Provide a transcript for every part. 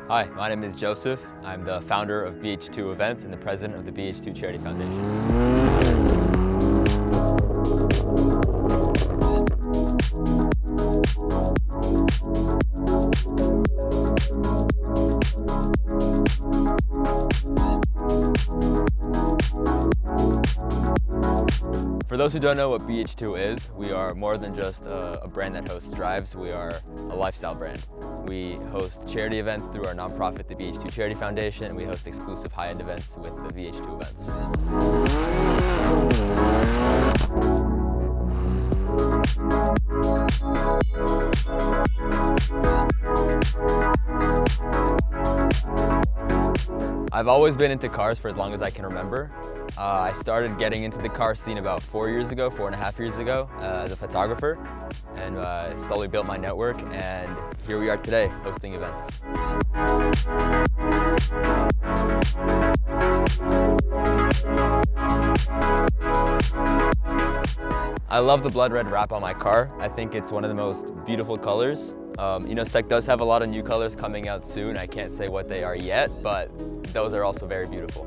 Hi, my name is Joseph. I'm the founder of BH2 Events and the president of the BH2 Charity Foundation. For those who don't know what BH2 is, we are more than just a brand that hosts drives. We are a lifestyle brand. We host charity events through our nonprofit, the BH2 Charity Foundation, and we host exclusive high-end events with the BH2 events. I've always been into cars for as long as I can remember. I started getting into the car scene about 4.5 years ago as a photographer, and slowly built my network, and here we are today hosting events. I love the blood red wrap on my car. I think it's one of the most beautiful colors. Inozetek does have a lot of new colors coming out soon. I can't say what they are yet, but those are also very beautiful.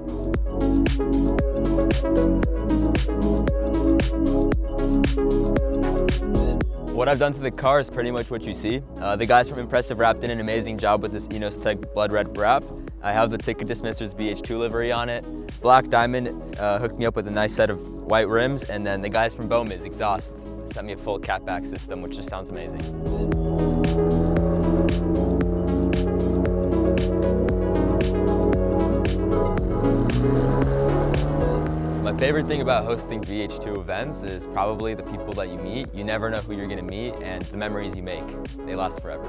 What I've done to the car is pretty much what you see. The guys from Impressive Wrap did an amazing job with this Inozetek blood red wrap. I have the ticket dismisser's BH2 livery on it. Black Diamond hooked me up with a nice set of white rims, and then the guys from Bowman's Exhaust sent me a full catback system, which just sounds amazing. My favorite thing about hosting BH2 events is probably the people that you meet. You never know who you're going to meet, and the memories you make, they last forever.